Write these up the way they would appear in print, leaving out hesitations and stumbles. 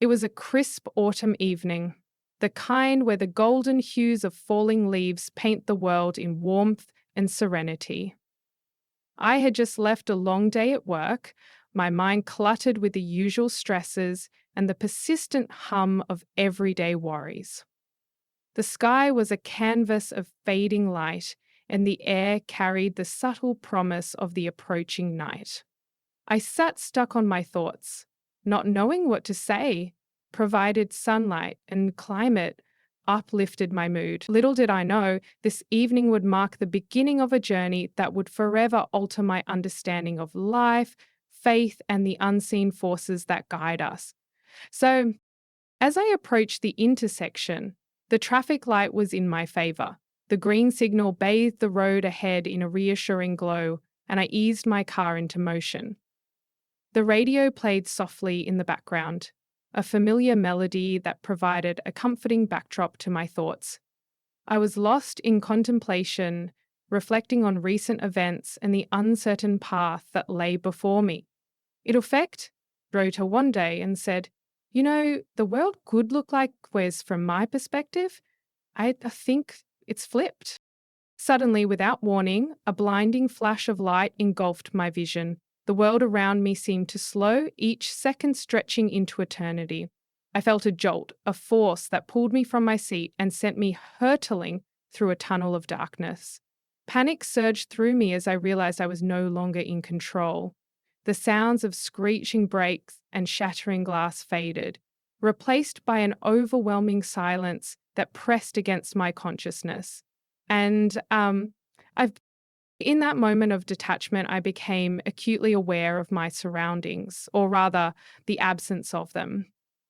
It was a crisp autumn evening, the kind where the golden hues of falling leaves paint the world in warmth and serenity. I had just left a long day at work, my mind cluttered with the usual stresses and the persistent hum of everyday worries. The sky was a canvas of fading light, and the air carried the subtle promise of the approaching night. I sat stuck on my thoughts, not knowing what to say. Provided sunlight and climate uplifted my mood. Little did I know, this evening would mark the beginning of a journey that would forever alter my understanding of life, faith, and the unseen forces that guide us. So, as I approached the intersection, the traffic light was in my favor. The green signal bathed the road ahead in a reassuring glow, and I eased my car into motion. The radio played softly in the background, a familiar melody that provided a comforting backdrop to my thoughts. I was lost in contemplation, reflecting on recent events and the uncertain path that lay before me. In effect, wrote one day and said, the world could look like, whereas from my perspective, I think it's flipped. Suddenly, without warning, a blinding flash of light engulfed my vision. The world around me seemed to slow, each second stretching into eternity. I felt a jolt, a force that pulled me from my seat and sent me hurtling through a tunnel of darkness. Panic surged through me as I realized I was no longer in control. The sounds of screeching brakes and shattering glass faded, replaced by an overwhelming silence that pressed against my consciousness. And in that moment of detachment, I became acutely aware of my surroundings, or rather, the absence of them.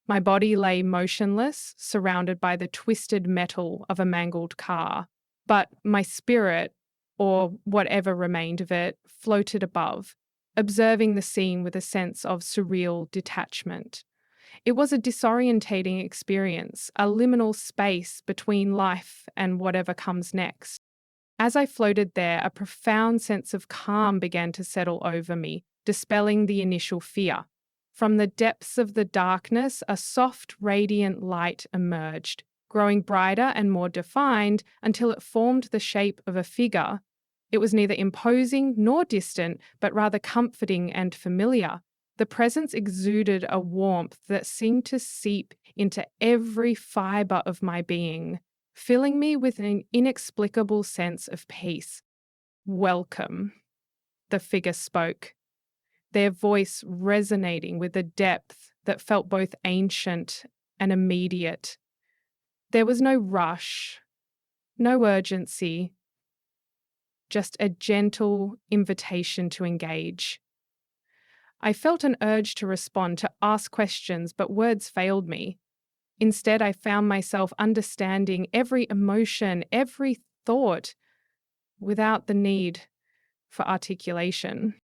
My body lay motionless, surrounded by the twisted metal of a mangled car, but my spirit, or whatever remained of it, floated above, observing the scene with a sense of surreal detachment. It was a disorientating experience, a liminal space between life and whatever comes next. As I floated there, a profound sense of calm began to settle over me, dispelling the initial fear. From the depths of the darkness, a soft, radiant light emerged, growing brighter and more defined until it formed the shape of a figure. It was neither imposing nor distant, but rather comforting and familiar. The presence exuded a warmth that seemed to seep into every fiber of my being, filling me with an inexplicable sense of peace. "Welcome," the figure spoke, their voice resonating with a depth that felt both ancient and immediate. There was no rush, no urgency, just a gentle invitation to engage. I felt an urge to respond, to ask questions, but words failed me. Instead, I found myself understanding every emotion, every thought, without the need for articulation.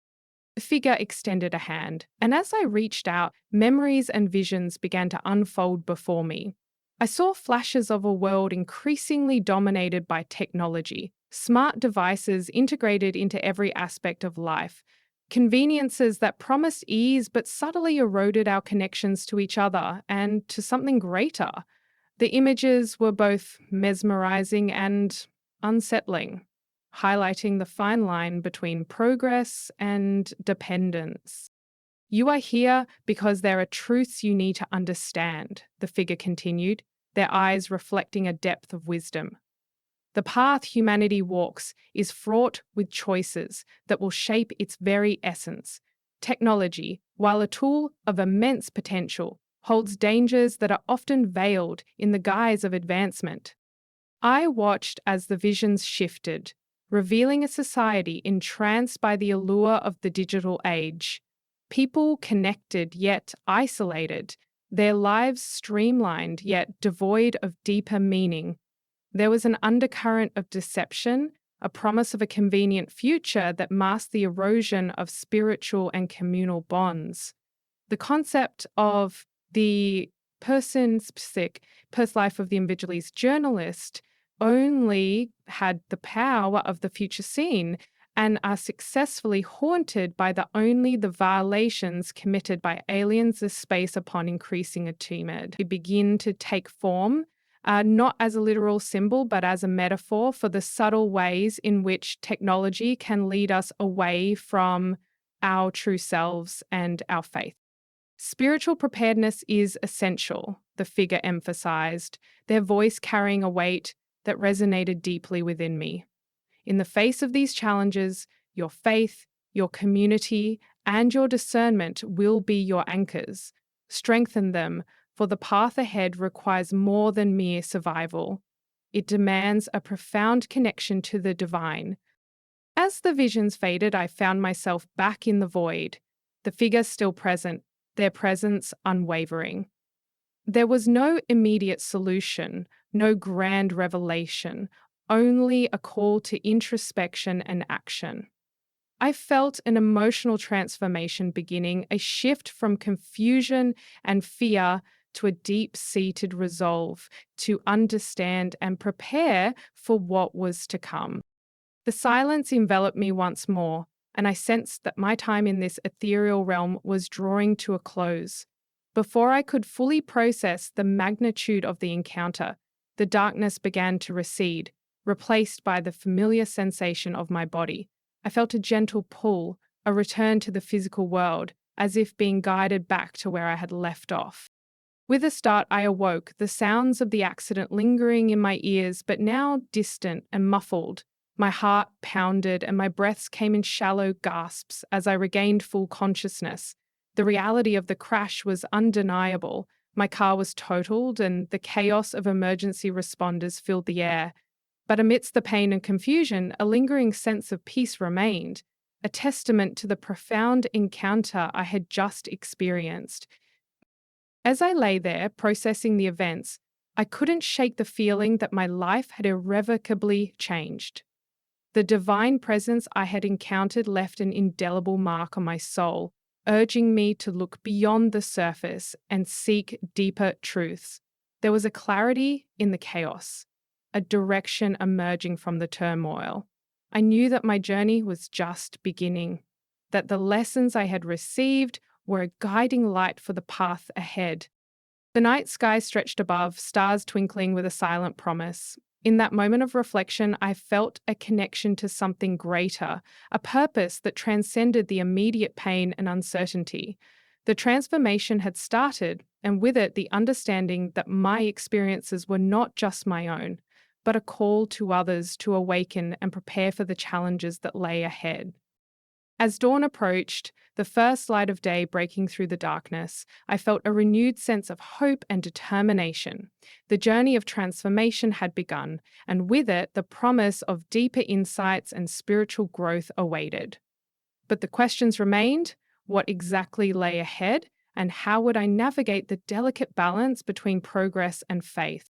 The figure extended a hand, and as I reached out, memories and visions began to unfold before me. I saw flashes of a world increasingly dominated by technology, smart devices integrated into every aspect of life, conveniences that promised ease but subtly eroded our connections to each other and to something greater. The images were both mesmerizing and unsettling, highlighting the fine line between progress and dependence. "You are here because there are truths you need to understand," the figure continued, their eyes reflecting a depth of wisdom. "The path humanity walks is fraught with choices that will shape its very essence. Technology, while a tool of immense potential, holds dangers that are often veiled in the guise of advancement." I watched as the visions shifted, revealing a society entranced by the allure of the digital age. People connected yet isolated, their lives streamlined yet devoid of deeper meaning. There was an undercurrent of deception, a promise of a convenient future that masked the erosion of spiritual and communal bonds. The concept of the person-specific personal life of the individualist journalist only had the power of the future seen, and are successfully haunted by the violations committed by aliens of space upon increasing attunement. We begin to take form, not as a literal symbol, but as a metaphor for the subtle ways in which technology can lead us away from our true selves and our faith. Spiritual preparedness is essential, the figure emphasized, their voice carrying a weight that resonated deeply within me. In the face of these challenges, your faith, your community, and your discernment will be your anchors. Strengthen them, for the path ahead requires more than mere survival. It demands a profound connection to the divine. As the visions faded, I found myself back in the void, the figures still present, their presence unwavering. There was no immediate solution, no grand revelation, only a call to introspection and action. I felt an emotional transformation beginning, a shift from confusion and fear to a deep-seated resolve to understand and prepare for what was to come. The silence enveloped me once more, and I sensed that my time in this ethereal realm was drawing to a close. Before I could fully process the magnitude of the encounter, the darkness began to recede, replaced by the familiar sensation of my body. I felt a gentle pull, a return to the physical world, as if being guided back to where I had left off. With a start, I awoke, the sounds of the accident lingering in my ears, but now distant and muffled. My heart pounded and my breaths came in shallow gasps as I regained full consciousness. The reality of the crash was undeniable. My car was totaled and the chaos of emergency responders filled the air. But amidst the pain and confusion, a lingering sense of peace remained, a testament to the profound encounter I had just experienced. As I lay there, processing the events, I couldn't shake the feeling that my life had irrevocably changed. The divine presence I had encountered left an indelible mark on my soul, urging me to look beyond the surface and seek deeper truths. There was a clarity in the chaos, a direction emerging from the turmoil. I knew that my journey was just beginning, that the lessons I had received were a guiding light for the path ahead. The night sky stretched above, stars twinkling with a silent promise. In that moment of reflection, I felt a connection to something greater, a purpose that transcended the immediate pain and uncertainty. The transformation had started, and with it, the understanding that my experiences were not just my own, but a call to others to awaken and prepare for the challenges that lay ahead. As dawn approached, the first light of day breaking through the darkness, I felt a renewed sense of hope and determination. The journey of transformation had begun, and with it, the promise of deeper insights and spiritual growth awaited. But the questions remained: what exactly lay ahead, and how would I navigate the delicate balance between progress and faith?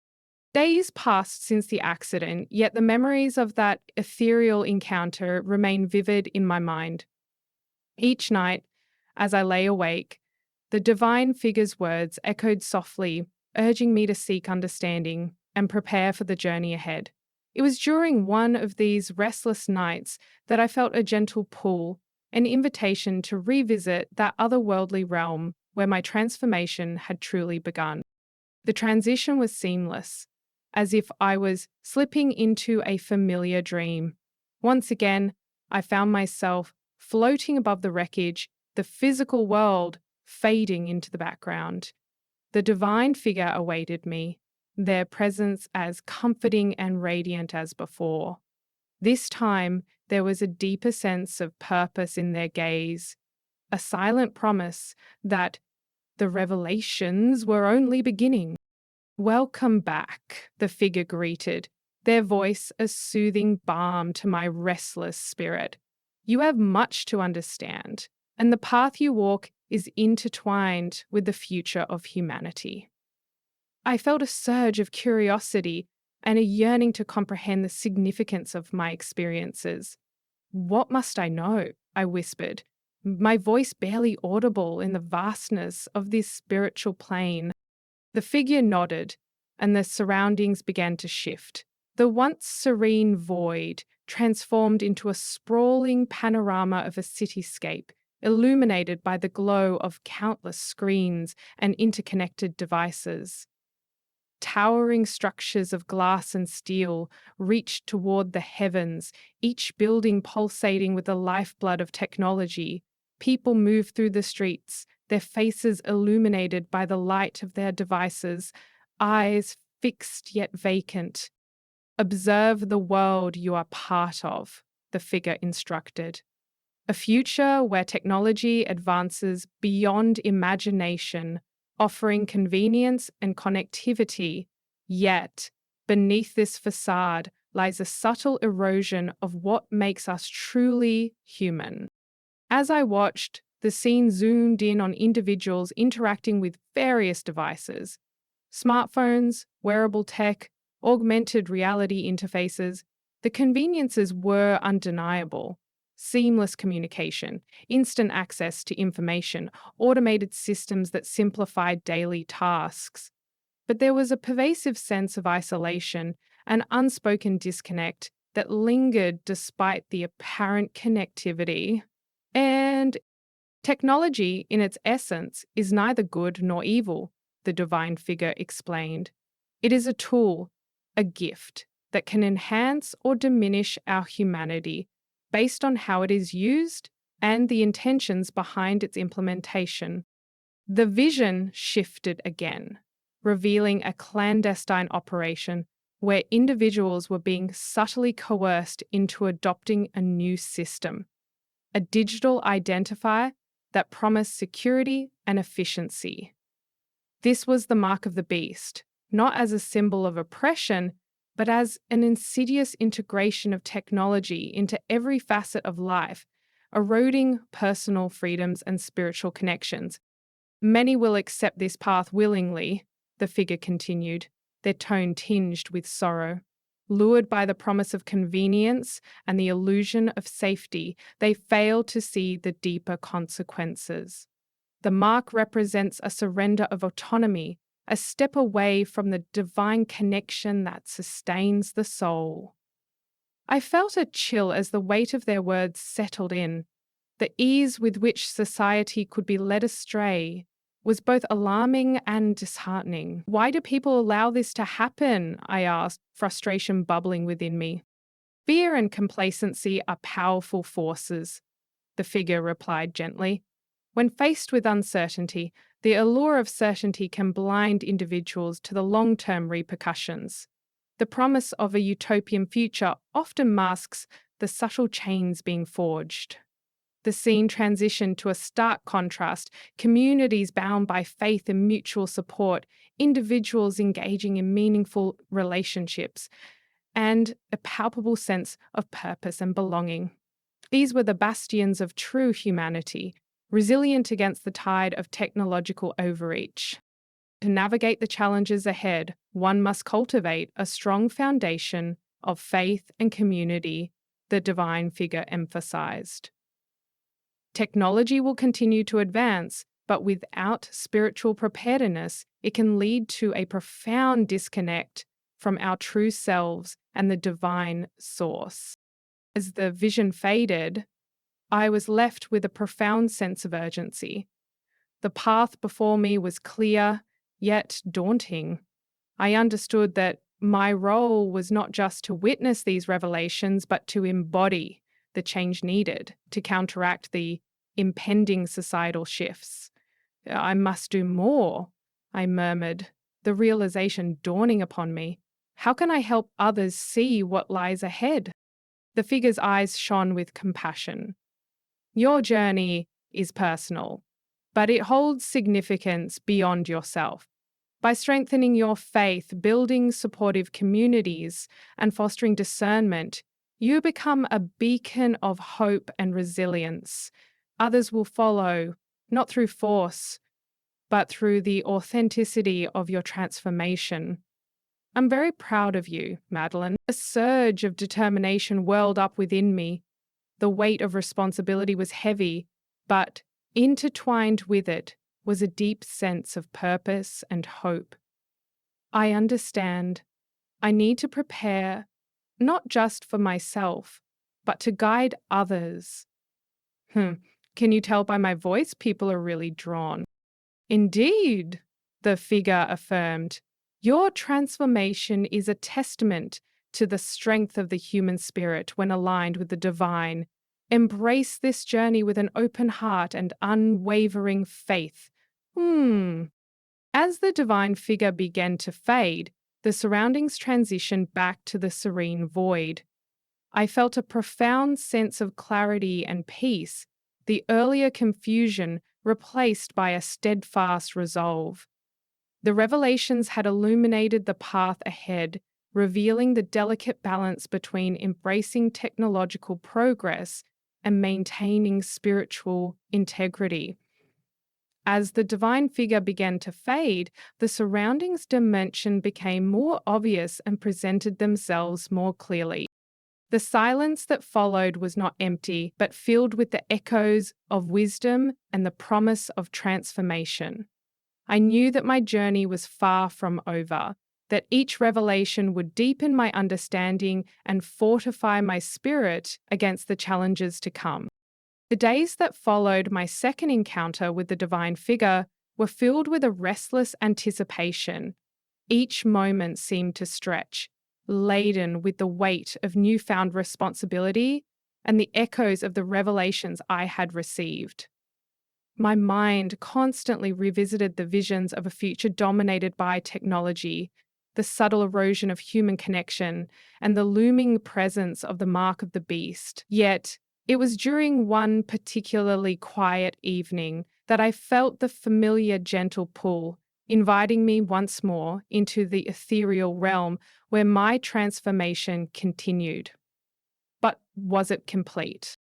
Days passed since the accident, yet the memories of that ethereal encounter remain vivid in my mind. Each night, as I lay awake, the divine figure's words echoed softly, urging me to seek understanding and prepare for the journey ahead. It was during one of these restless nights that I felt a gentle pull, an invitation to revisit that otherworldly realm where my transformation had truly begun. The transition was seamless, as if I was slipping into a familiar dream. Once again, I found myself floating above the wreckage, the physical world fading into the background. The divine figure awaited me, their presence as comforting and radiant as before. This time, there was a deeper sense of purpose in their gaze, a silent promise that the revelations were only beginning. "Welcome back," the figure greeted, their voice a soothing balm to my restless spirit. "You have much to understand, and the path you walk is intertwined with the future of humanity." I felt a surge of curiosity and a yearning to comprehend the significance of my experiences. "What must I know?" I whispered, my voice barely audible in the vastness of this spiritual plane. The figure nodded, and the surroundings began to shift. The once serene void transformed into a sprawling panorama of a cityscape, illuminated by the glow of countless screens and interconnected devices. Towering structures of glass and steel reached toward the heavens, each building pulsating with the lifeblood of technology. People moved through the streets, their faces illuminated by the light of their devices, eyes fixed yet vacant. Observe the world you are part of, the figure instructed. A future where technology advances beyond imagination, offering convenience and connectivity, yet beneath this facade lies a subtle erosion of what makes us truly human. As I watched, the scene zoomed in on individuals interacting with various devices: smartphones, wearable tech, augmented reality interfaces. The conveniences were undeniable. Seamless communication, instant access to information, automated systems that simplified daily tasks. But there was a pervasive sense of isolation, an unspoken disconnect that lingered despite the apparent connectivity. And technology, in its essence, is neither good nor evil, the divine figure explained. It is a tool, a gift, that can enhance or diminish our humanity based on how it is used and the intentions behind its implementation. The vision shifted again, revealing a clandestine operation where individuals were being subtly coerced into adopting a new system, a digital identifier that promised security and efficiency. This was the mark of the beast, not as a symbol of oppression, but as an insidious integration of technology into every facet of life, eroding personal freedoms and spiritual connections. Many will accept this path willingly, the figure continued, their tone tinged with sorrow. Lured by the promise of convenience and the illusion of safety, they fail to see the deeper consequences. The mark represents a surrender of autonomy, a step away from the divine connection that sustains the soul. I felt a chill as the weight of their words settled in. The ease with which society could be led astray was both alarming and disheartening. Why do people allow this to happen? I asked, frustration bubbling within me. Fear and complacency are powerful forces, the figure replied gently. When faced with uncertainty, the allure of certainty can blind individuals to the long-term repercussions. The promise of a utopian future often masks the subtle chains being forged. The scene transitioned to a stark contrast: communities bound by faith and mutual support, individuals engaging in meaningful relationships, and a palpable sense of purpose and belonging. These were the bastions of true humanity, resilient against the tide of technological overreach. To navigate the challenges ahead, one must cultivate a strong foundation of faith and community, the divine figure emphasized. Technology will continue to advance, but without spiritual preparedness, it can lead to a profound disconnect from our true selves and the divine source. As the vision faded, I was left with a profound sense of urgency. The path before me was clear, yet daunting. I understood that my role was not just to witness these revelations, but to embody the change needed to counteract the impending societal shifts. I must do more, I murmured, the realization dawning upon me. How can I help others see what lies ahead? The figure's eyes shone with compassion. Your journey is personal, but it holds significance beyond yourself. By strengthening your faith, building supportive communities, and fostering discernment, you become a beacon of hope and resilience. Others will follow, not through force, but through the authenticity of your transformation. I'm very proud of you, Madeline. A surge of determination welled up within me. The weight of responsibility was heavy, but intertwined with it was a deep sense of purpose and hope. I understand. I need to prepare, not just for myself, but to guide others. Hmm. Can you tell by my voice people are really drawn? Indeed, the figure affirmed. Your transformation is a testament to the strength of the human spirit when aligned with the divine. Embrace this journey with an open heart and unwavering faith. Hmm. As the divine figure began to fade, the surroundings transitioned back to the serene void. I felt a profound sense of clarity and peace, the earlier confusion replaced by a steadfast resolve. The revelations had illuminated the path ahead, revealing the delicate balance between embracing technological progress and maintaining spiritual integrity. As the divine figure began to fade, the surroundings dimension became more obvious and presented themselves more clearly. The silence that followed was not empty, but filled with the echoes of wisdom and the promise of transformation. I knew that my journey was far from over, that each revelation would deepen my understanding and fortify my spirit against the challenges to come. The days that followed my second encounter with the divine figure were filled with a restless anticipation. Each moment seemed to stretch, laden with the weight of newfound responsibility and the echoes of the revelations I had received. My mind constantly revisited the visions of a future dominated by technology, the subtle erosion of human connection, and the looming presence of the mark of the beast. Yet, it was during one particularly quiet evening that I felt the familiar gentle pull, inviting me once more into the ethereal realm where my transformation continued. But was it complete?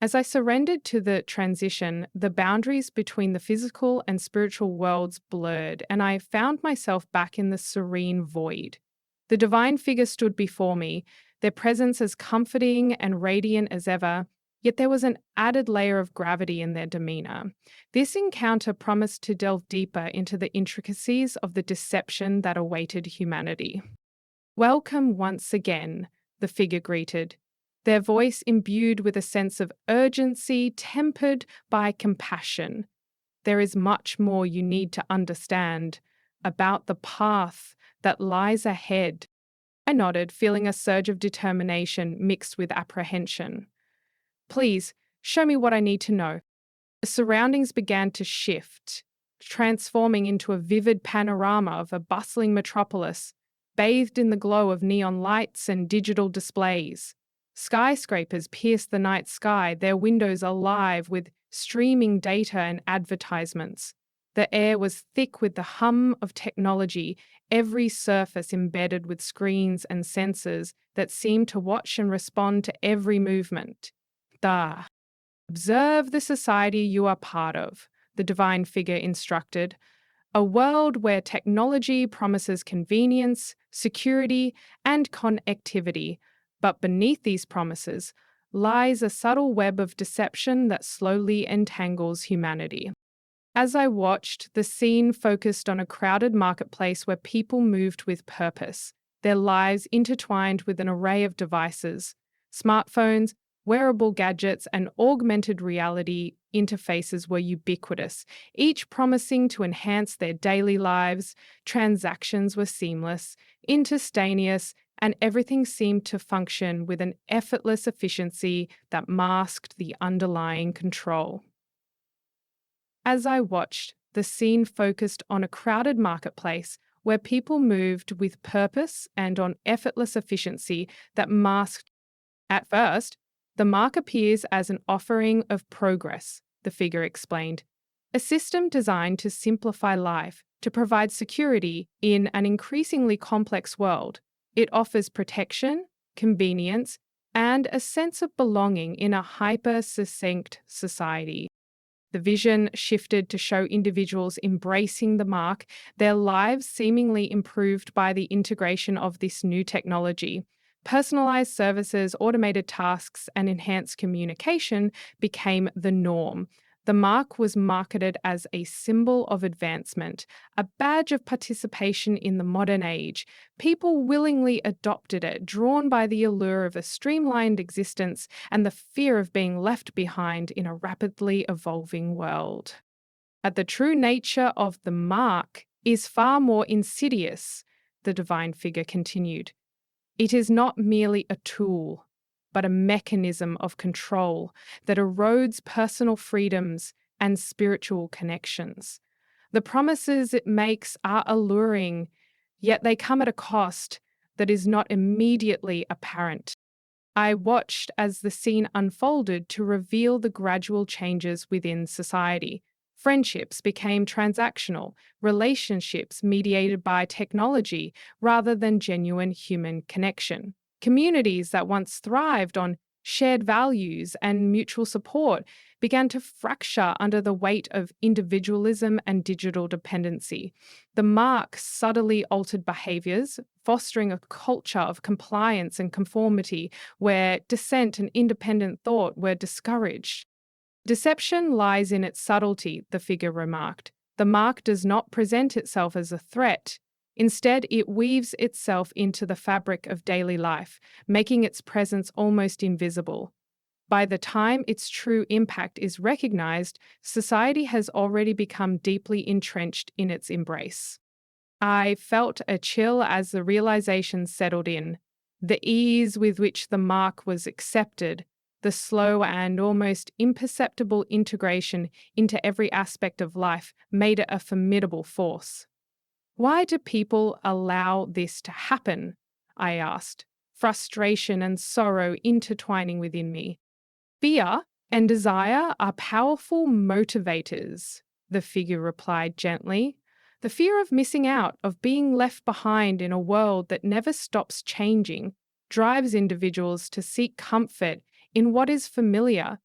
As I surrendered to the transition, the boundaries between the physical and spiritual worlds blurred, and I found myself back in the serene void. The divine figure stood before me, their presence as comforting and radiant as ever, yet there was an added layer of gravity in their demeanor. This encounter promised to delve deeper into the intricacies of the deception that awaited humanity. "Welcome once again," the figure greeted, their voice imbued with a sense of urgency tempered by compassion. "There is much more you need to understand about the path that lies ahead." I nodded, feeling a surge of determination mixed with apprehension. "Please, show me what I need to know." The surroundings began to shift, transforming into a vivid panorama of a bustling metropolis, bathed in the glow of neon lights and digital displays. Skyscrapers pierced the night sky, their windows alive with streaming data and advertisements. The air was thick with the hum of technology, every surface embedded with screens and sensors that seemed to watch and respond to every movement. Observe the society you are part of, the divine figure instructed. A world where technology promises convenience, security, and connectivity. But beneath these promises lies a subtle web of deception that slowly entangles humanity. As I watched, the scene focused on a crowded marketplace where people moved with purpose, their lives intertwined with an array of devices, smartphones, wearable gadgets, and augmented reality interfaces were ubiquitous, each promising to enhance their daily lives. Transactions were seamless, instantaneous, and everything seemed to function with an effortless efficiency that masked the underlying control. As I watched, the scene focused on a crowded marketplace where people moved with purpose and on effortless efficiency that masked. At first, the mark appears as an offering of progress, the figure explained, a system designed to simplify life, to provide security in an increasingly complex world. It offers protection, convenience, and a sense of belonging in a hyper-succinct society. The vision shifted to show individuals embracing the mark, their lives seemingly improved by the integration of this new technology. Personalized services, automated tasks, and enhanced communication became the norm. The mark was marketed as a symbol of advancement, a badge of participation in the modern age. People willingly adopted it, drawn by the allure of a streamlined existence and the fear of being left behind in a rapidly evolving world. But the true nature of the mark is far more insidious, the divine figure continued. It is not merely a tool, but a mechanism of control that erodes personal freedoms and spiritual connections. The promises it makes are alluring, yet they come at a cost that is not immediately apparent. I watched as the scene unfolded to reveal the gradual changes within society. Friendships became transactional, relationships mediated by technology rather than genuine human connection. Communities that once thrived on shared values and mutual support began to fracture under the weight of individualism and digital dependency. The mark subtly altered behaviors, fostering a culture of compliance and conformity where dissent and independent thought were discouraged. Deception lies in its subtlety, the figure remarked. The mark does not present itself as a threat. Instead, it weaves itself into the fabric of daily life, making its presence almost invisible. By the time its true impact is recognized, society has already become deeply entrenched in its embrace. I felt a chill as the realization settled in. The ease with which the mark was accepted, the slow and almost imperceptible integration into every aspect of life made it a formidable force. Why do people allow this to happen? I asked, frustration and sorrow intertwining within me. Fear and desire are powerful motivators, the figure replied gently. The fear of missing out, of being left behind in a world that never stops changing, drives individuals to seek comfort in what is familiar,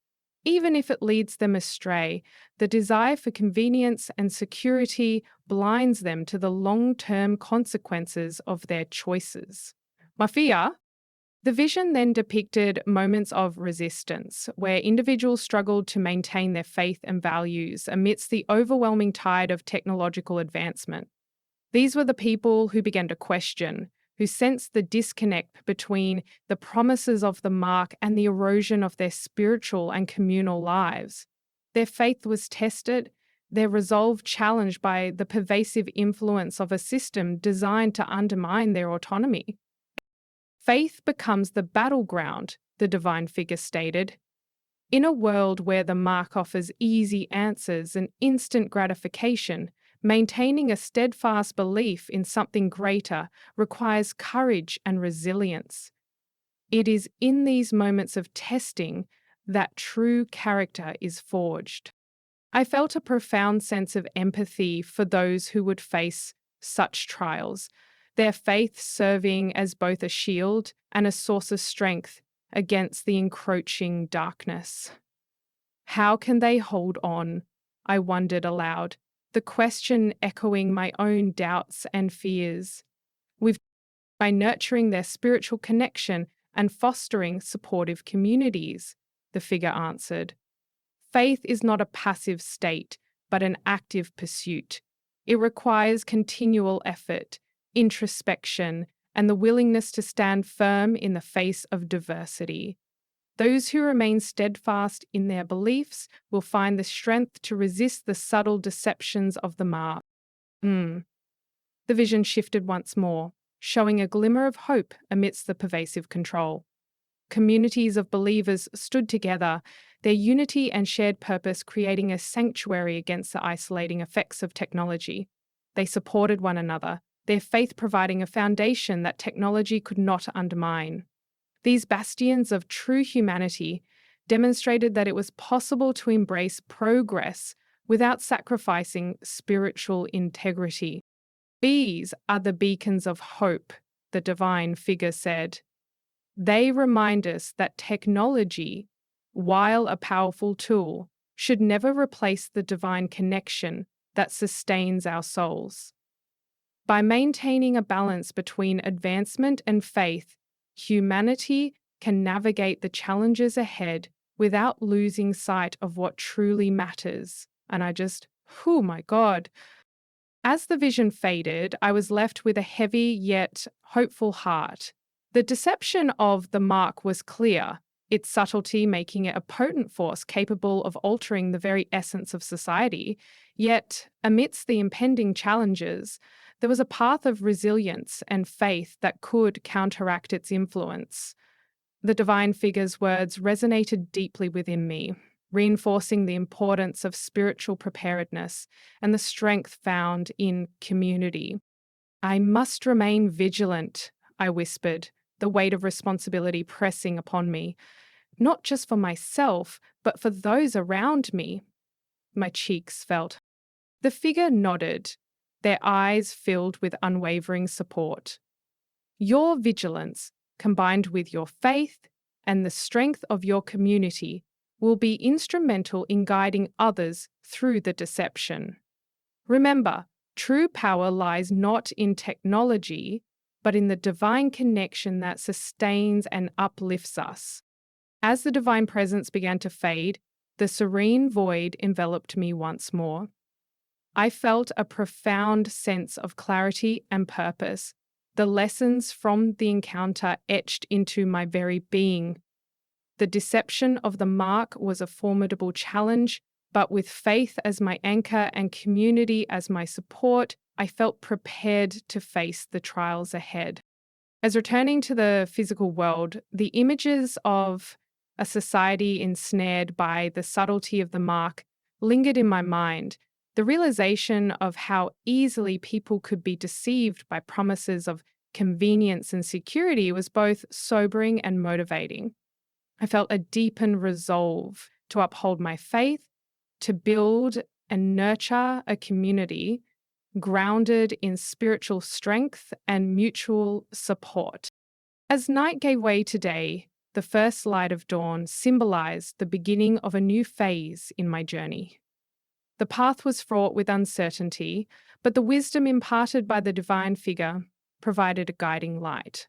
even if it leads them astray. The desire for convenience and security blinds them to the long-term consequences of their choices. Mafia. The vision then depicted moments of resistance, where individuals struggled to maintain their faith and values amidst the overwhelming tide of technological advancement. These were the people who began to question, who sensed the disconnect between the promises of the mark and the erosion of their spiritual and communal lives. Their faith was tested, their resolve challenged by the pervasive influence of a system designed to undermine their autonomy. Faith becomes the battleground, the divine figure stated. In a world where the mark offers easy answers and instant gratification, maintaining a steadfast belief in something greater requires courage and resilience. It is in these moments of testing that true character is forged. I felt a profound sense of empathy for those who would face such trials, their faith serving as both a shield and a source of strength against the encroaching darkness. How can they hold on? I wondered aloud, the question echoing my own doubts and fears. By nurturing their spiritual connection and fostering supportive communities, the figure answered. Faith is not a passive state, but an active pursuit. It requires continual effort, introspection, and the willingness to stand firm in the face of diversity. Those who remain steadfast in their beliefs will find the strength to resist the subtle deceptions of the mark. The vision shifted once more, showing a glimmer of hope amidst the pervasive control. Communities of believers stood together, their unity and shared purpose creating a sanctuary against the isolating effects of technology. They supported one another, their faith providing a foundation that technology could not undermine. These bastions of true humanity demonstrated that it was possible to embrace progress without sacrificing spiritual integrity. These are the beacons of hope, the divine figure said. They remind us that technology, while a powerful tool, should never replace the divine connection that sustains our souls. By maintaining a balance between advancement and faith, humanity can navigate the challenges ahead without losing sight of what truly matters. And oh my God. As the vision faded, I was left with a heavy yet hopeful heart. The deception of the mark was clear, its subtlety making it a potent force capable of altering the very essence of society. Yet, amidst the impending challenges, there was a path of resilience and faith that could counteract its influence. The divine figure's words resonated deeply within me, reinforcing the importance of spiritual preparedness and the strength found in community. I must remain vigilant, I whispered, the weight of responsibility pressing upon me, not just for myself, but for those around me. My cheeks felt. The figure nodded, their eyes filled with unwavering support. Your vigilance, combined with your faith and the strength of your community, will be instrumental in guiding others through the deception. Remember, true power lies not in technology, but in the divine connection that sustains and uplifts us. As the divine presence began to fade, the serene void enveloped me once more. I felt a profound sense of clarity and purpose, the lessons from the encounter etched into my very being. The deception of the mark was a formidable challenge, but with faith as my anchor and community as my support, I felt prepared to face the trials ahead. As returning to the physical world, the images of a society ensnared by the subtlety of the mark lingered in my mind. The realization of how easily people could be deceived by promises of convenience and security was both sobering and motivating. I felt a deepened resolve to uphold my faith, to build and nurture a community grounded in spiritual strength and mutual support. As night gave way to day, the first light of dawn symbolized the beginning of a new phase in my journey. The path was fraught with uncertainty, but the wisdom imparted by the divine figure provided a guiding light.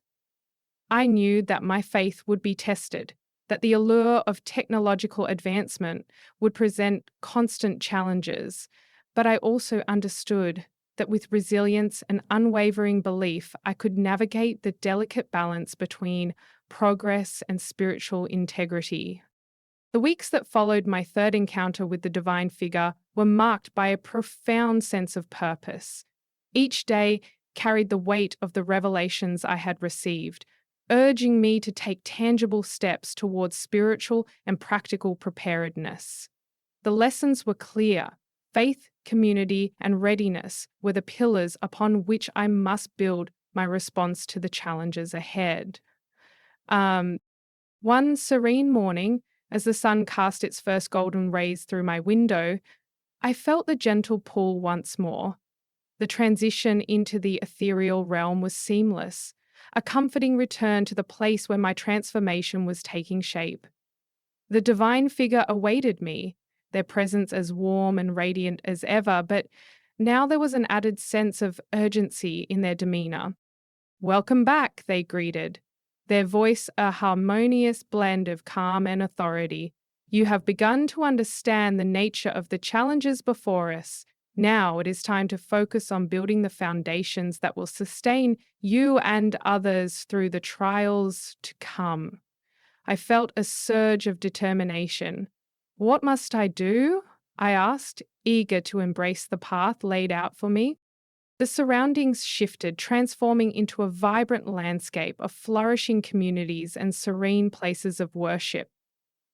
I knew that my faith would be tested, that the allure of technological advancement would present constant challenges, but I also understood that with resilience and unwavering belief, I could navigate the delicate balance between progress and spiritual integrity. The weeks that followed my third encounter with the divine figure were marked by a profound sense of purpose. Each day carried the weight of the revelations I had received, urging me to take tangible steps towards spiritual and practical preparedness. The lessons were clear. Faith, community, and readiness were the pillars upon which I must build my response to the challenges ahead. One serene morning, as the sun cast its first golden rays through my window, I felt the gentle pull once more. The transition into the ethereal realm was seamless, a comforting return to the place where my transformation was taking shape. The divine figure awaited me, their presence as warm and radiant as ever, but now there was an added sense of urgency in their demeanor. "Welcome back," they greeted, their voice a harmonious blend of calm and authority. "You have begun to understand the nature of the challenges before us. Now it is time to focus on building the foundations that will sustain you and others through the trials to come." I felt a surge of determination. "What must I do?" I asked, eager to embrace the path laid out for me. The surroundings shifted, transforming into a vibrant landscape of flourishing communities and serene places of worship.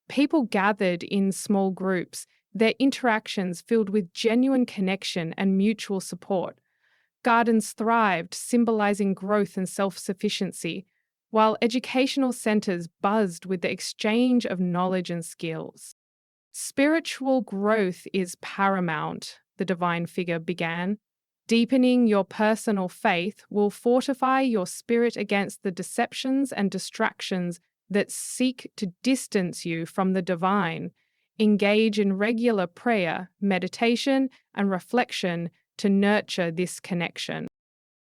People gathered in small groups, their interactions filled with genuine connection and mutual support. Gardens thrived, symbolizing growth and self-sufficiency, while educational centers buzzed with the exchange of knowledge and skills. "Spiritual growth is paramount," the divine figure began. "Deepening your personal faith will fortify your spirit against the deceptions and distractions that seek to distance you from the divine. Engage in regular prayer, meditation, and reflection to nurture this connection."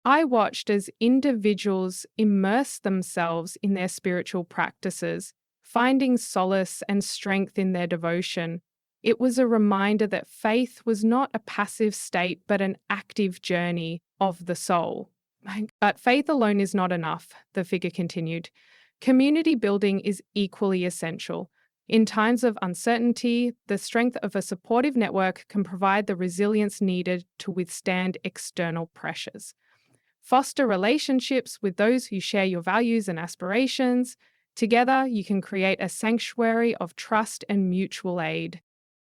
I watched as individuals immersed themselves in their spiritual practices, finding solace and strength in their devotion. It was a reminder that faith was not a passive state, but an active journey of the soul. But faith alone is not enough, the figure continued. Community building is equally essential. In times of uncertainty, the strength of a supportive network can provide the resilience needed to withstand external pressures. Foster relationships with those who share your values and aspirations. Together, you can create a sanctuary of trust and mutual aid.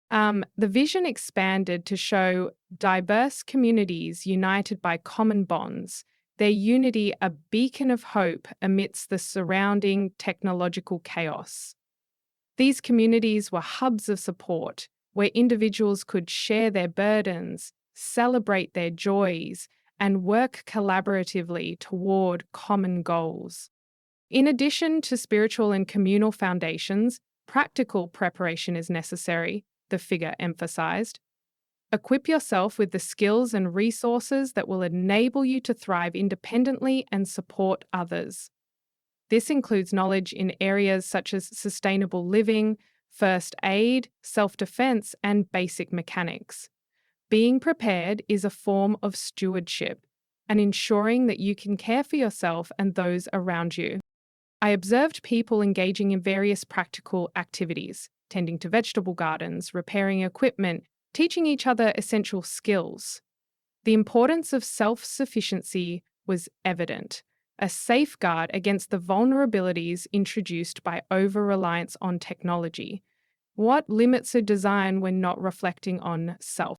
The vision expanded to show diverse communities united by common bonds, their unity a beacon of hope amidst the surrounding technological chaos. These communities were hubs of support, where individuals could share their burdens, celebrate their joys, and work collaboratively toward common goals. In addition to spiritual and communal foundations, practical preparation is necessary, the figure emphasized. Equip yourself with the skills and resources that will enable you to thrive independently and support others. This includes knowledge in areas such as sustainable living, first aid, self-defense, and basic mechanics. Being prepared is a form of stewardship and ensuring that you can care for yourself and those around you. I observed people engaging in various practical activities, tending to vegetable gardens, repairing equipment, teaching each other essential skills. The importance of self-sufficiency was evident, a safeguard against the vulnerabilities introduced by over-reliance on technology. What limits a design when not reflecting on self?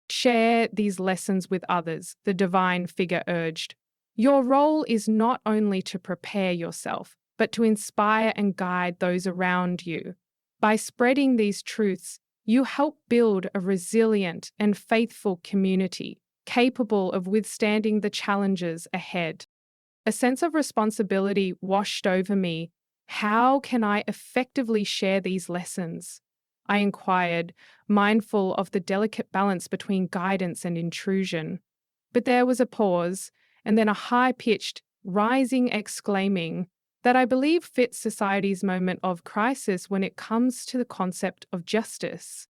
Share these lessons with others, the divine figure urged. Your role is not only to prepare yourself, but to inspire and guide those around you. By spreading these truths, you help build a resilient and faithful community, capable of withstanding the challenges ahead. A sense of responsibility washed over me. How can I effectively share these lessons? I inquired, mindful of the delicate balance between guidance and intrusion. But there was a pause, and then a high-pitched, rising exclaiming that I believe fits society's moment of crisis when it comes to the concept of justice.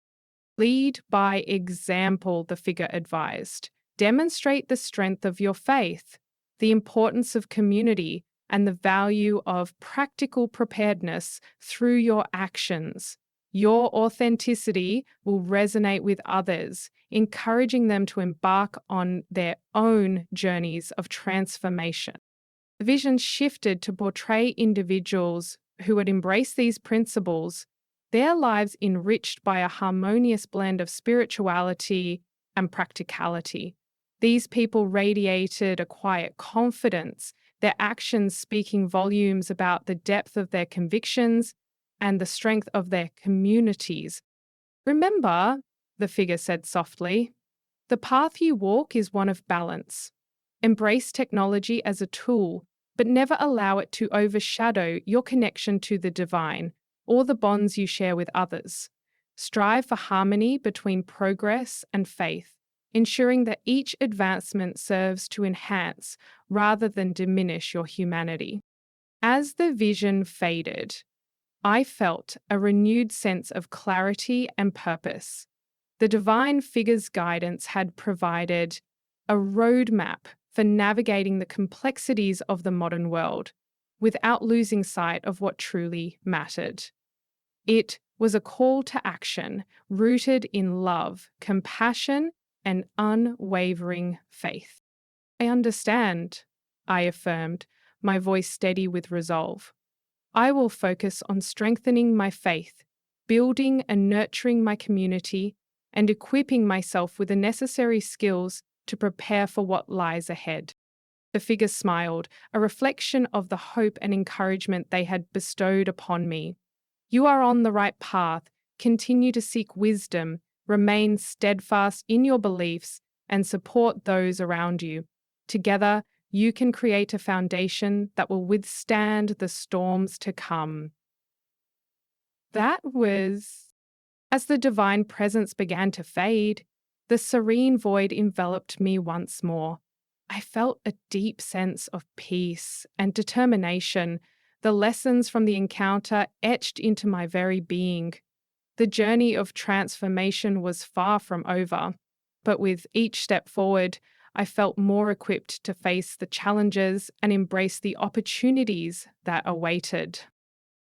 Lead by example, the figure advised. Demonstrate the strength of your faith, the importance of community, and the value of practical preparedness through your actions. Your authenticity will resonate with others, encouraging them to embark on their own journeys of transformation. The vision shifted to portray individuals who would embrace these principles, their lives enriched by a harmonious blend of spirituality and practicality. These people radiated a quiet confidence, their actions speaking volumes about the depth of their convictions and the strength of their communities. Remember, the figure said softly, the path you walk is one of balance. Embrace technology as a tool, but never allow it to overshadow your connection to the divine or the bonds you share with others. Strive for harmony between progress and faith, ensuring that each advancement serves to enhance rather than diminish your humanity. As the vision faded, I felt a renewed sense of clarity and purpose. The divine figure's guidance had provided a roadmap for navigating the complexities of the modern world without losing sight of what truly mattered. It was a call to action rooted in love, compassion, and unwavering faith. I understand, I affirmed, my voice steady with resolve. I will focus on strengthening my faith, building and nurturing my community, and equipping myself with the necessary skills to prepare for what lies ahead. The figure smiled, a reflection of the hope and encouragement they had bestowed upon me. You are on the right path. Continue to seek wisdom, remain steadfast in your beliefs, and support those around you. Together, you can create a foundation that will withstand the storms to come. That was... As the divine presence began to fade, the serene void enveloped me once more. I felt a deep sense of peace and determination, The lessons from the encounter etched into my very being. The journey of transformation was far from over, but with each step forward, I felt more equipped to face the challenges and embrace the opportunities that awaited.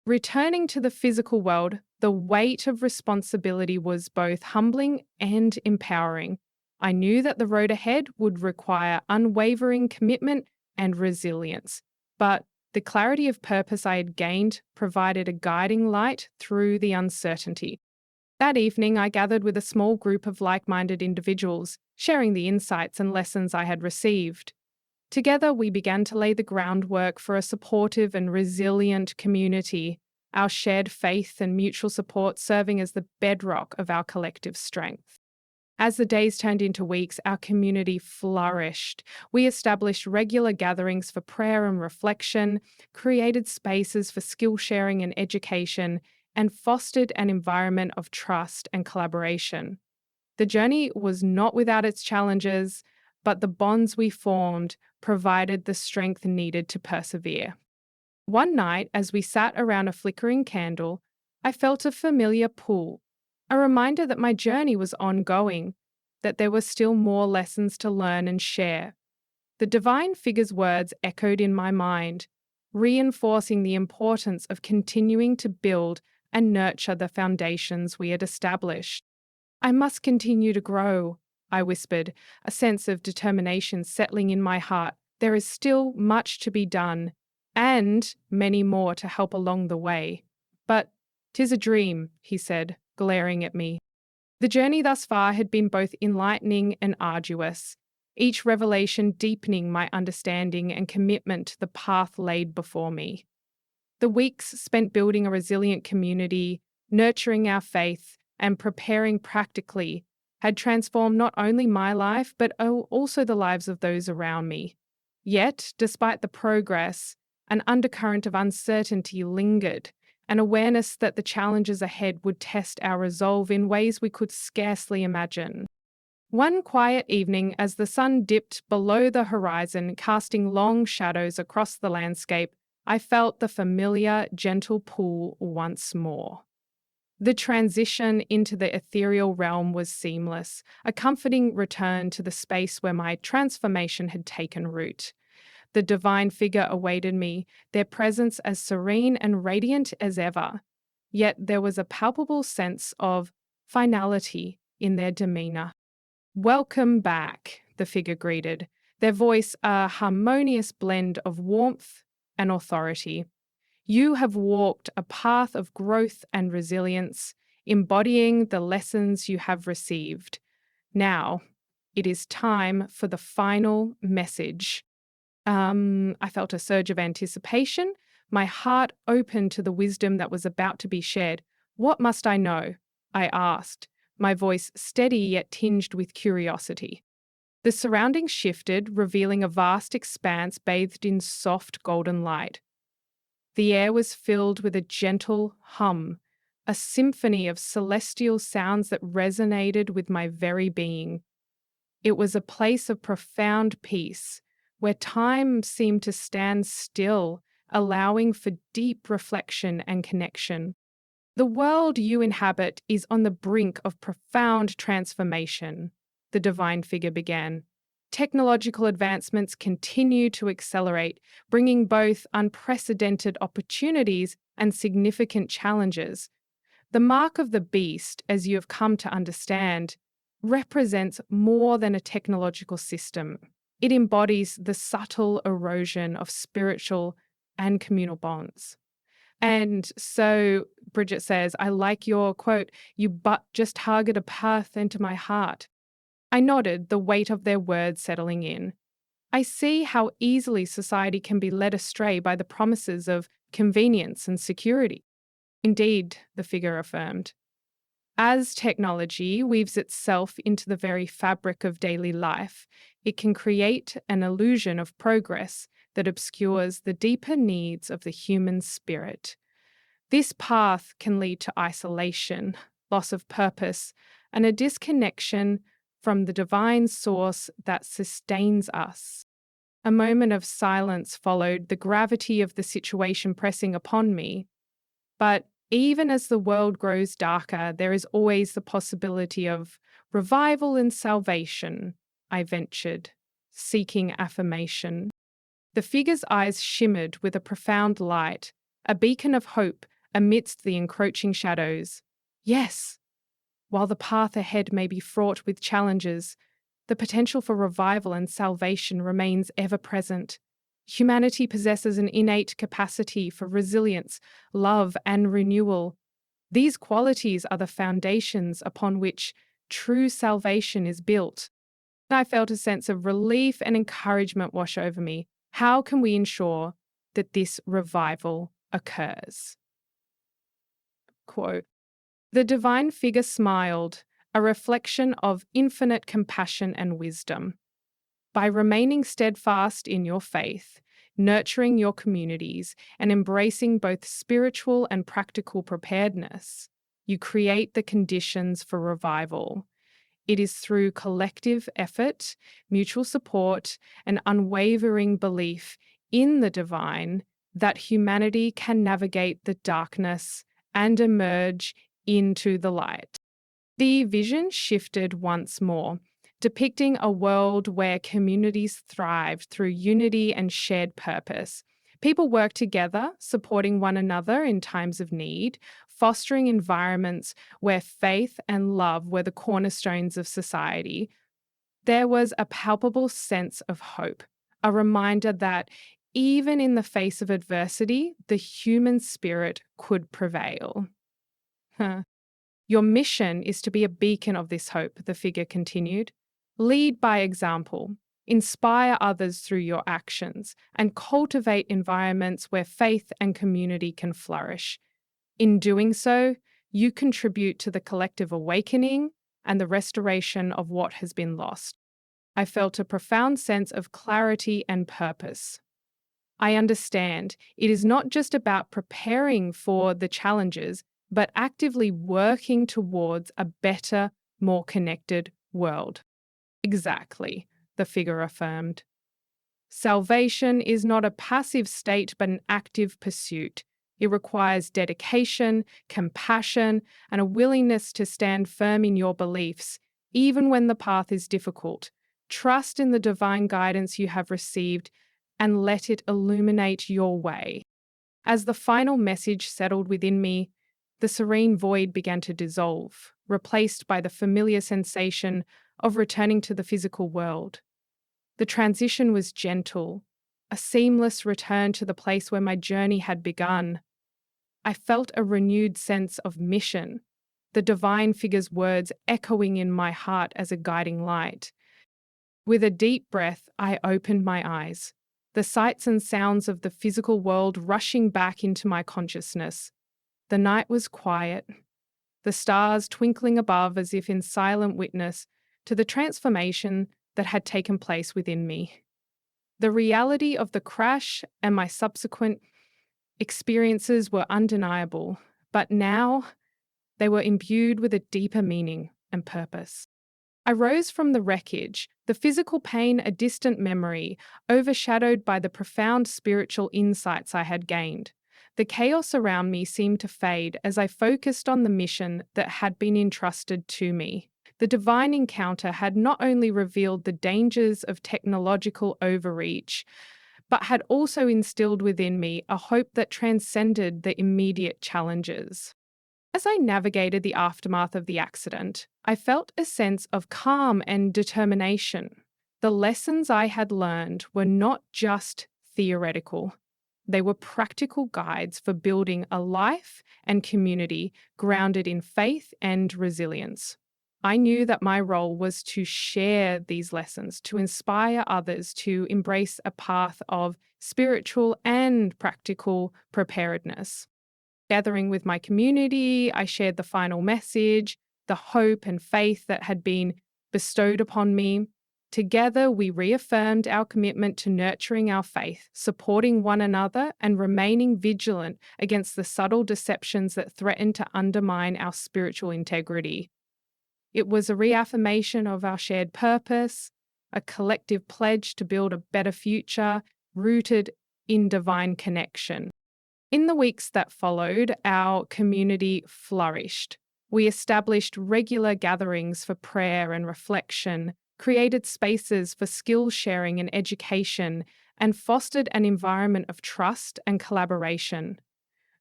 Returning to the physical world, the weight of responsibility was both humbling and empowering. I knew that the road ahead would require unwavering commitment and resilience, but the clarity of purpose I had gained provided a guiding light through the uncertainty. That evening, I gathered with a small group of like-minded individuals, sharing the insights and lessons I had received. Together, we began to lay the groundwork for a supportive and resilient community, our shared faith and mutual support serving as the bedrock of our collective strength. As the days turned into weeks, our community flourished. We established regular gatherings for prayer and reflection, created spaces for skill sharing and education, and fostered an environment of trust and collaboration. The journey was not without its challenges, but the bonds we formed provided the strength needed to persevere. One night, as we sat around a flickering candle, I felt a familiar pull, a reminder that my journey was ongoing, that there were still more lessons to learn and share. The divine figure's words echoed in my mind, reinforcing the importance of continuing to build and nurture the foundations we had established. I must continue to grow, I whispered, a sense of determination settling in my heart. There is still much to be done, and many more to help along the way. But 'tis a dream, he said, glaring at me. The journey thus far had been both enlightening and arduous, each revelation deepening my understanding and commitment to the path laid before me. The weeks spent building a resilient community, nurturing our faith, and preparing practically had transformed not only my life, but also the lives of those around me. Yet, despite the progress, an undercurrent of uncertainty lingered, an awareness that the challenges ahead would test our resolve in ways we could scarcely imagine. One quiet evening, as the sun dipped below the horizon, casting long shadows across the landscape, I felt the familiar, gentle pull once more. The transition into the ethereal realm was seamless, a comforting return to the space where my transformation had taken root. The divine figure awaited me, their presence as serene and radiant as ever. Yet there was a palpable sense of finality in their demeanor. "Welcome back," the figure greeted, their voice a harmonious blend of warmth and authority. "You have walked a path of growth and resilience, embodying the lessons you have received. Now, it is time for the final message." I felt a surge of anticipation, my heart open to the wisdom that was about to be shared. "What must I know?" I asked, my voice steady yet tinged with curiosity. The surroundings shifted, revealing a vast expanse bathed in soft golden light. The air was filled with a gentle hum, a symphony of celestial sounds that resonated with my very being. It was a place of profound peace, where time seemed to stand still, allowing for deep reflection and connection. "The world you inhabit is on the brink of profound transformation," the divine figure began. "Technological advancements continue to accelerate, bringing both unprecedented opportunities and significant challenges. The mark of the beast, as you have come to understand, represents more than a technological system. It embodies the subtle erosion of spiritual and communal bonds." And so Bridget says, "I like your quote, 'You but just target a path into my heart.'" I nodded, the weight of their words settling in. I see how easily society can be led astray by the promises of convenience and security. Indeed, the figure affirmed. As technology weaves itself into the very fabric of daily life, it can create an illusion of progress that obscures the deeper needs of the human spirit. This path can lead to isolation, loss of purpose, and a disconnection from the divine source that sustains us. A moment of silence followed, the gravity of the situation pressing upon me. But even as the world grows darker, there is always the possibility of revival and salvation, I ventured, seeking affirmation. The figure's eyes shimmered with a profound light, a beacon of hope amidst the encroaching shadows. Yes, while the path ahead may be fraught with challenges, the potential for revival and salvation remains ever present. Humanity possesses an innate capacity for resilience, love, and renewal. These qualities are the foundations upon which true salvation is built. I felt a sense of relief and encouragement wash over me. How can we ensure that this revival occurs? Quote, "The divine figure smiled, a reflection of infinite compassion and wisdom. By remaining steadfast in your faith, nurturing your communities, and embracing both spiritual and practical preparedness, you create the conditions for revival. It is through collective effort, mutual support, and unwavering belief in the divine that humanity can navigate the darkness and emerge into the light." The vision shifted once more, depicting a world where communities thrived through unity and shared purpose. People work together, supporting one another in times of need, fostering environments where faith and love were the cornerstones of society. There was a palpable sense of hope, a reminder that even in the face of adversity, the human spirit could prevail. Your mission is to be a beacon of this hope, the figure continued. Lead by example, inspire others through your actions, and cultivate environments where faith and community can flourish. In doing so, you contribute to the collective awakening and the restoration of what has been lost. I felt a profound sense of clarity and purpose. I understand it is not just about preparing for the challenges, but actively working towards a better, more connected world. Exactly, the figure affirmed. Salvation is not a passive state, but an active pursuit. It requires dedication, compassion, and a willingness to stand firm in your beliefs, even when the path is difficult. Trust in the divine guidance you have received and let it illuminate your way. As the final message settled within me, the serene void began to dissolve, replaced by the familiar sensation of returning to the physical world. The transition was gentle, a seamless return to the place where my journey had begun. I felt a renewed sense of mission, the divine figure's words echoing in my heart as a guiding light. With a deep breath, I opened my eyes, the sights and sounds of the physical world rushing back into my consciousness. The night was quiet, the stars twinkling above as if in silent witness to the transformation that had taken place within me. The reality of the crash and my subsequent experiences were undeniable, but now they were imbued with a deeper meaning and purpose. I rose from the wreckage, the physical pain a distant memory, overshadowed by the profound spiritual insights I had gained. The chaos around me seemed to fade as I focused on the mission that had been entrusted to me. The divine encounter had not only revealed the dangers of technological overreach, but had also instilled within me a hope that transcended the immediate challenges. As I navigated the aftermath of the accident, I felt a sense of calm and determination. The lessons I had learned were not just theoretical. They were practical guides for building a life and community grounded in faith and resilience. I knew that my role was to share these lessons, to inspire others to embrace a path of spiritual and practical preparedness. Gathering with my community, I shared the final message, the hope and faith that had been bestowed upon me. Together, we reaffirmed our commitment to nurturing our faith, supporting one another, and remaining vigilant against the subtle deceptions that threaten to undermine our spiritual integrity. It was a reaffirmation of our shared purpose, a collective pledge to build a better future rooted in divine connection. In the weeks that followed, our community flourished. We established regular gatherings for prayer and reflection, created spaces for skill sharing and education, and fostered an environment of trust and collaboration.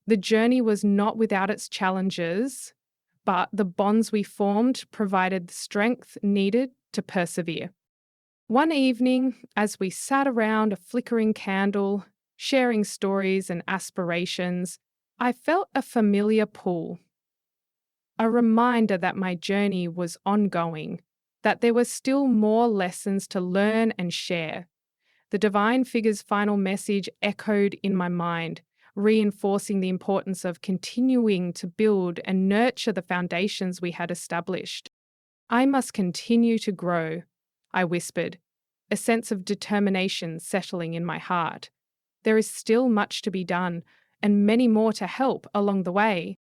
The journey was not without its challenges, but the bonds we formed provided the strength needed to persevere. One evening, as we sat around a flickering candle, sharing stories and aspirations, I felt a familiar pull, a reminder that my journey was ongoing, that there were still more lessons to learn and share. The divine figure's final message echoed in my mind, reinforcing the importance of continuing to build and nurture the foundations we had established. I must continue to grow, I whispered, a sense of determination settling in my heart. There is still much to be done, and many more to help along the way.